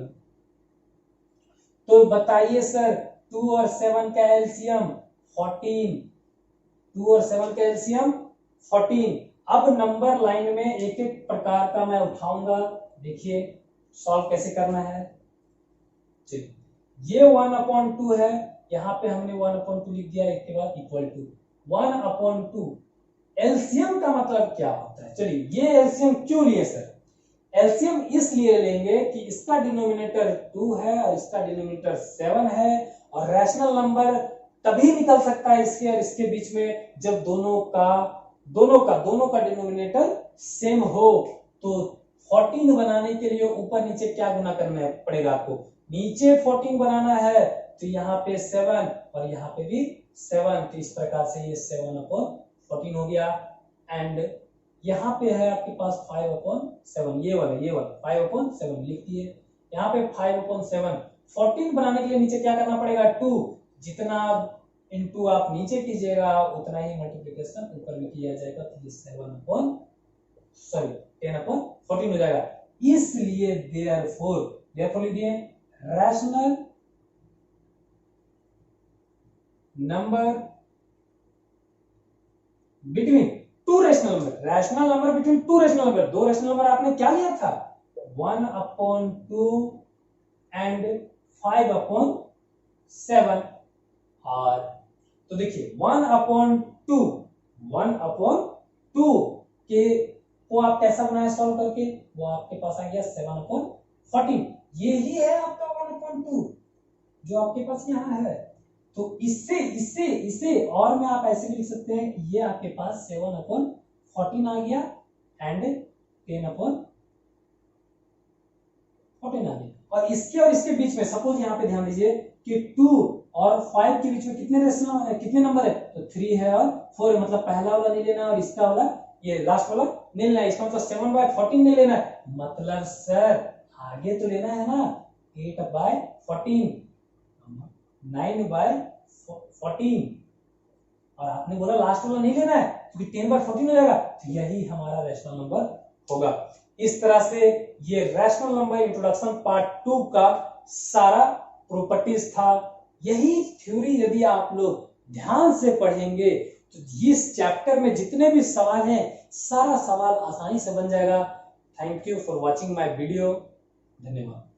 तो बताइए सर, 2 और 7 का एलसीएम 14, 2 और 7 का एलसीएम 14। अब नंबर लाइन में एक एक प्रकार का मैं उठाऊंगा, देखिए सॉल्व कैसे करना है। चलिए, ये 1/2 है, यहां पे हमने 1/2 लिख दिया, इसके बाद इक्वल टू 1/2। एलसीएम का मतलब क्या होता है? चलिए, ये एलसीएम क्यों लिए सर? एलसीएम इसलिए लेंगे कि इसका डिनोमिनेटर 2 है और इसका डिनोमिनेटर 7 है, और रैशनल नंबर तभी निकल सकता है इसके और इसके बीच में जब दोनों का डिनोमिनेटर सेम हो। तो 14 बनाने के लिए ऊपर नीचे क्या गुना करना पड़ेगा आपको? नीचे 14 बनाना है तो यहाँ पे 7 और यहाँ पे भी 7, तो इस प्रकार से ये 7/14 हो गया। एंड यहाँ पे है आपके पास 5/7, ये वाला 5/7 लिख दिए। यहाँ पे 5/7, 14 बनाने के लिए नीचे क्या करना पड़ेगा? 2, जितना इनटू आप नीचे कीजिएगा उतना ही मल्टीप्लिकेशन ऊपर में किया जाएगा, तो ये 10/14 हो जाएगा। इसलिए देयरफॉर लिख दिए rational number between two rational number, rational number between two rational number. दो रैशनल नंबर आपने क्या लिया था? 1/2 एंड 5/7। और तो देखिए 1/2 के वो आप कैसा बनाया सॉल्व करके? वो आपके पास आ गया 7/14। यही है आपका 1/2 जो आपके पास यहाँ है। तो इससे और में आप ऐसे भी लिख सकते हैं कि ये आपके पास 7/14 आ गया एंड 10/14 आ गया। और इसके बीच में सपोज यहाँ पे ध्यान दीजिए कि 2 और 5 के बीच में कितने नंबर है? तो 3 है और 4 है, मतलब पहला वाला नहीं लेना और इसका वाला, ये लास्ट वाला नहीं लेना। इसका मतलब 7/14 नहीं लेना है, मतलब सर आगे तो लेना है ना 8/14, 9/14, और आपने बोला लास्ट वाला नहीं लेना है क्योंकि 10/14 हो जाएगा, तो यही हमारा रैशनल नंबर होगा। इस तरह से ये रैशनल नंबर इंट्रोडक्शन पार्ट 2 का सारा प्रॉपर्टीज था। यही थ्योरी यदि आप लोग ध्यान से पढ़ेंगे तो इस चैप्टर में जितने भी सवाल हैं सारा सवाल आसानी से बन जाएगा। Thank you for watching my video. धन्यवाद।